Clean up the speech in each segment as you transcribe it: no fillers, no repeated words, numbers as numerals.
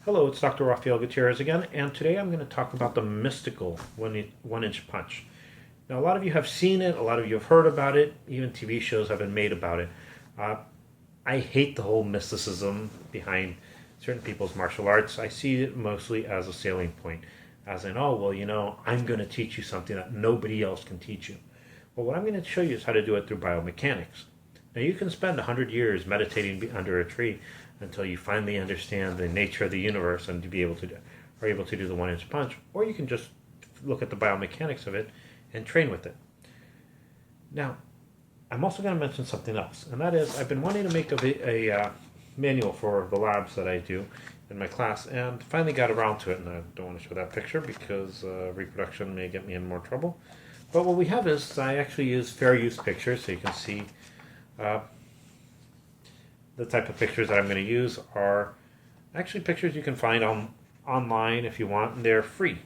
Hello, it's Dr. Rafael Gutierrez again, and today I'm going to talk about the mystical one-inch punch. Now, a lot of you have seen it, a lot of you have heard about it, even TV shows have been made about it. I hate the whole mysticism behind certain people's martial arts. I see it mostly as a selling point, as in, oh, well, I'm going to teach you something that nobody else can teach you. Well, what I'm going to show you is how to do it through biomechanics. Now, you can spend 100 years meditating under a tree until you finally understand the nature of the universe and to be able to do the one-inch punch, or you can just look at the biomechanics of it and train with it. Now, I'm also going to mention something else, and that is I've been wanting to make a manual for the labs that I do in my class, and finally got around to it. And I don't want to show that picture because reproduction may get me in more trouble. But what we have is I actually use fair use pictures, so you can see the type of pictures that I'm going to use are actually pictures you can find online if you want, and they're free.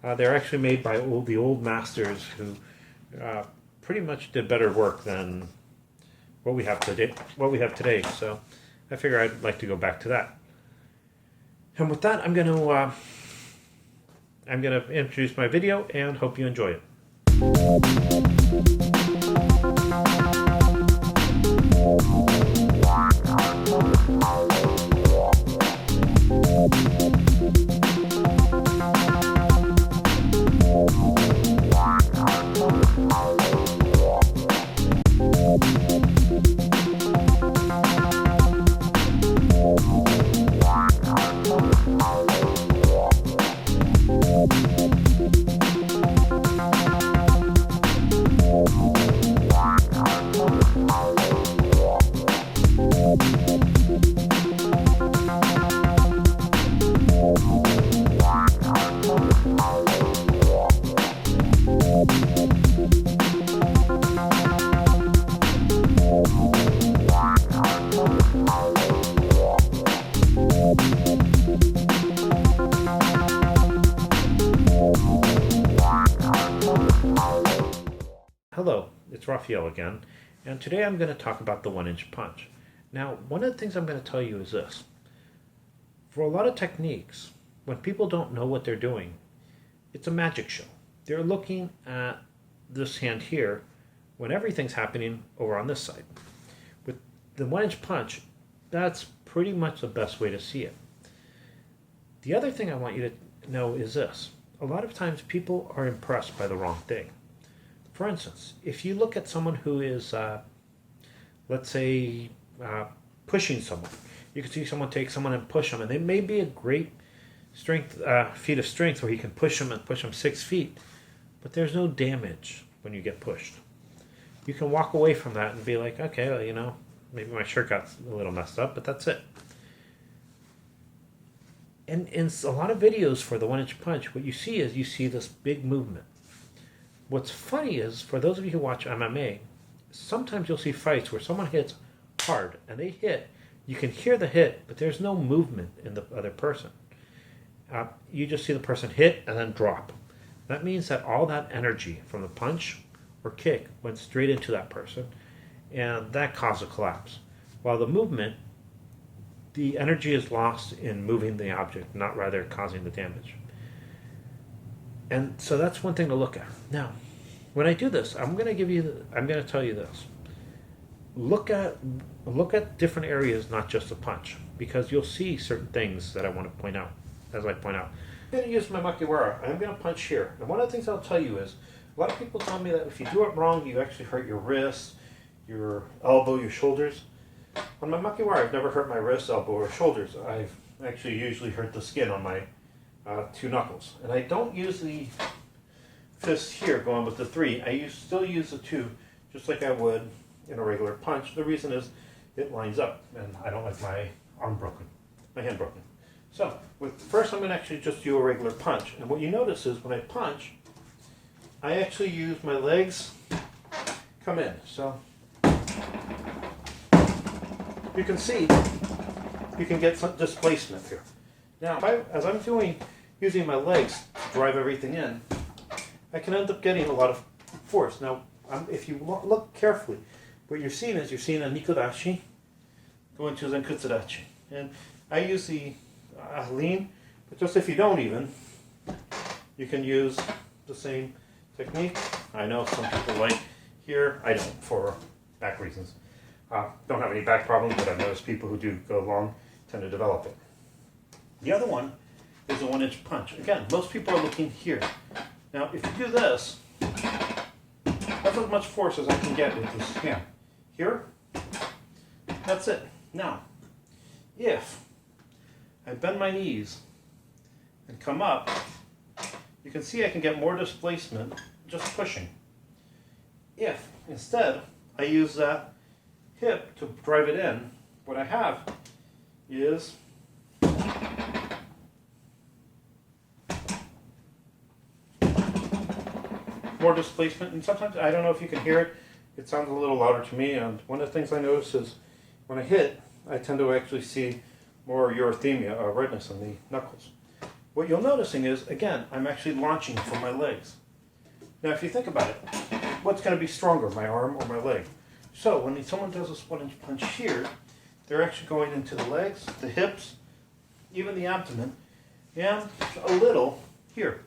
They're actually made by the old masters who pretty much did better work than what we have today. So I figure I'd like to go back to that. And with that, I'm going to introduce my video and hope you enjoy it. Hello, it's Rafael again, and today I'm going to talk about the one-inch punch. Now, one of the things I'm going to tell you is this. For a lot of techniques, when people don't know what they're doing, it's a magic show. They're looking at this hand here when everything's happening over on this side. With the one-inch punch, that's pretty much the best way to see it. The other thing I want you to know is this. A lot of times people are impressed by the wrong thing. For instance, if you look at someone who is, let's say, pushing someone, you can see someone take someone and push them, and they may be a great feat of strength where you can push them 6 feet, but there's no damage when you get pushed. You can walk away from that and be like, okay, well, maybe my shirt got a little messed up, but that's it. And in a lot of videos for the one-inch punch, what you see is this big movement. What's funny is, for those of you who watch MMA, sometimes you'll see fights where someone hits hard, and they hit. You can hear the hit, but there's no movement in the other person. You just see the person hit and then drop. That means that all that energy from the punch or kick went straight into that person, and that caused a collapse. While the movement, the energy is lost in moving the object, not rather causing the damage. And so that's one thing to look at. Now, when I do this, I'm going to tell you this. Look at different areas, not just the punch, because you'll see certain things that I want to point out. As I point out, I'm going to use my makiwara. I'm going to punch here. And one of the things I'll tell you is, a lot of people tell me that if you do it wrong, you actually hurt your wrist, your elbow, your shoulders. On my makiwara, I've never hurt my wrist, elbow, or shoulders. I've actually usually hurt the skin on my 2 knuckles. And I don't use the fist here going with the 3. I still use the 2 just like I would in a regular punch. The reason is it lines up, and I don't like my hand broken. So first I'm going to actually just do a regular punch. And what you notice is when I punch, I actually use my legs come in. So you can see you can get some displacement here. Now, as I'm using my legs to drive everything in, I can end up getting a lot of force. Now, if you look carefully, what you're seeing is a nikodashi go into zenkutsudachi. And I use the lean, but just if you don't even, you can use the same technique. I know some people like here, I don't for back reasons. Don't have any back problems, but I've noticed people who do go long tend to develop it. The other one is a 1-inch punch. Again, most people are looking here. Now, if you do this, that's as much force as I can get with this hand. Here, that's it. Now, if I bend my knees and come up, you can see I can get more displacement just pushing. If instead I use that hip to drive it in, what I have is more displacement, and sometimes, I don't know if you can hear it, it sounds a little louder to me, and one of the things I notice is when I hit, I tend to actually see more erythema, redness in the knuckles. What you're noticing is, again, I'm actually launching from my legs. Now if you think about it, what's going to be stronger, my arm or my leg? So when someone does this 1-inch punch here, they're actually going into the legs, the hips, even the abdomen, and a little here.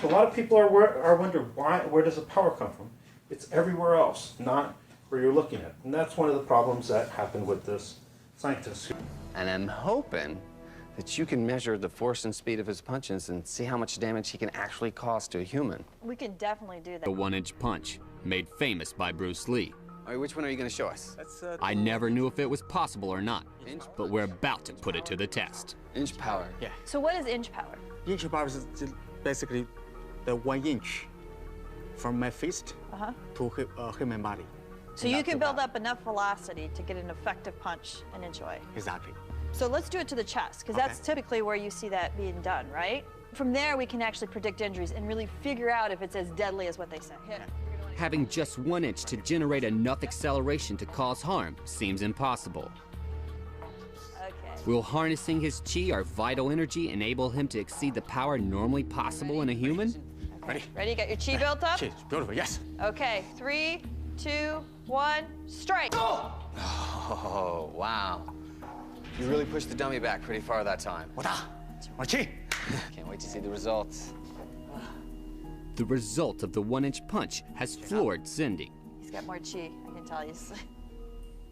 So a lot of people are wondering where does the power come from? It's everywhere else, not where you're looking at. And that's one of the problems that happened with this scientist. And I'm hoping that you can measure the force and speed of his punches and see how much damage he can actually cause to a human. We can definitely do that. The 1-inch punch, made famous by Bruce Lee. All right, which one are you going to show us? I never knew if it was possible or not, but we're about to put it to the test. Inch power. Yeah. So what is inch power? Inch power is basically the 1 inch from my fist to human body. So you can build up enough velocity to get an effective punch an inch away. Exactly. So let's do it to the chest, because that's typically where you see that being done, right? From there, we can actually predict injuries and really figure out if it's as deadly as what they say. Hit. Having just 1 inch to generate enough acceleration to cause harm seems impossible. Okay. Will harnessing his chi, our vital energy, enable him to exceed the power normally possible in a human? Ready? Ready? Got your chi built up? Chi, beautiful, yes. Okay, 3, 2, 1, strike! Oh, wow. You really pushed the dummy back pretty far that time. Chi. Can't wait to see the results. The result of the 1-inch punch has floored Cindy. He's got more chi, I can tell you.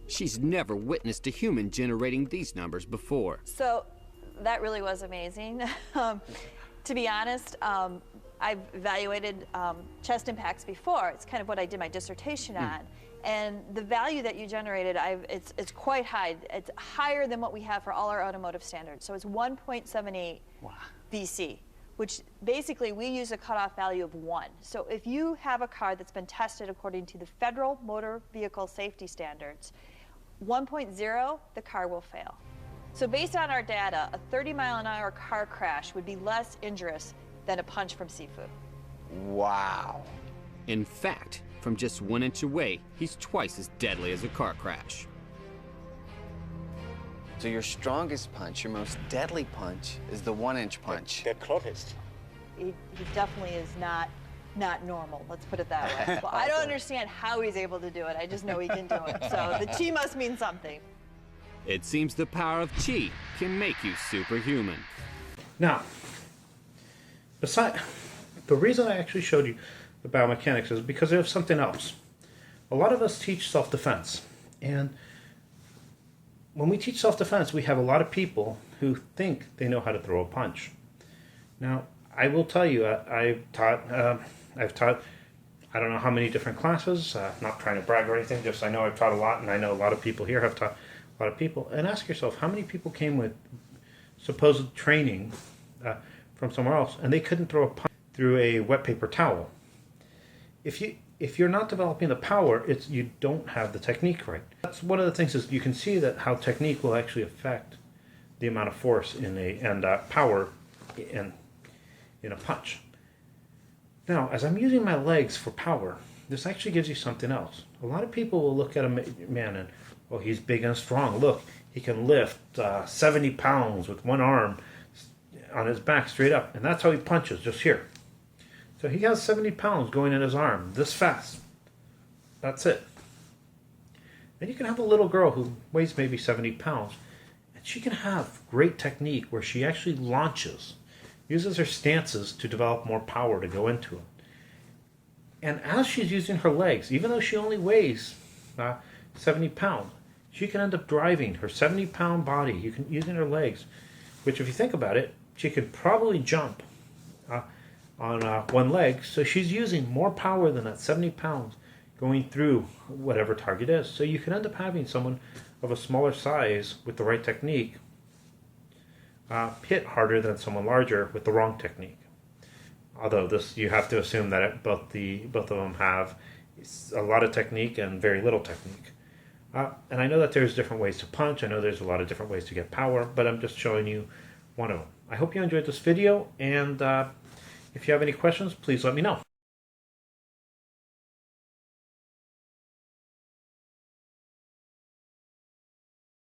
She's never witnessed a human generating these numbers before. So that really was amazing. To be honest, I've evaluated chest impacts before. It's kind of what I did my dissertation on. And the value that you generated, it's quite high. It's higher than what we have for all our automotive standards. So it's 1.78 VC, which basically we use a cutoff value of 1. So if you have a car that's been tested according to the Federal Motor Vehicle Safety Standards, 1.0, the car will fail. So based on our data, a 30-mile-an-hour car crash would be less injurious than a punch from seafood. Wow. In fact, from just 1 inch away, he's twice as deadly as a car crash. So your strongest punch, your most deadly punch, is the 1-inch punch. The closest. He definitely is not normal, let's put it that way. Well, I don't understand how he's able to do it. I just know he can do it. So the chi must mean something. It seems the power of chi can make you superhuman. Now, the reason I actually showed you the biomechanics is because there's something else. A lot of us teach self-defense, and when we teach self-defense, we have a lot of people who think they know how to throw a punch. Now, I will tell you, I've taught, I don't know how many different classes, not trying to brag or anything, just I know I've taught a lot, and I know a lot of people here have taught a lot of people. And ask yourself, how many people came with supposed training from somewhere else, and they couldn't throw a punch through a wet paper towel? If you're not developing the power, you don't have the technique right. That's one of the things is you can see that how technique will actually affect the amount of force and power in a punch. Now, as I'm using my legs for power, this actually gives you something else. A lot of people will look at a man and, oh, he's big and strong. Look, he can lift 70 pounds with one arm on his back straight up, and that's how he punches, just here. So he has 70 pounds going in his arm, this fast. That's it. Then you can have a little girl who weighs maybe 70 pounds, and And she can have great technique where she actually launches, uses her stances to develop more power to go into it. And as she's using her legs, even though she only weighs 70 pounds, she can end up driving her 70-pound body. You can using her legs, which if you think about it, she could probably jump on one leg. So she's using more power than that 70 pounds going through whatever target is. So you can end up having someone of a smaller size with the right technique hit harder than someone larger with the wrong technique. Although this, you have to assume that both of them have a lot of technique and very little technique. And I know that there's different ways to punch. I know there's a lot of different ways to get power, but I'm just showing you one of them. I hope you enjoyed this video, and if you have any questions, please let me know.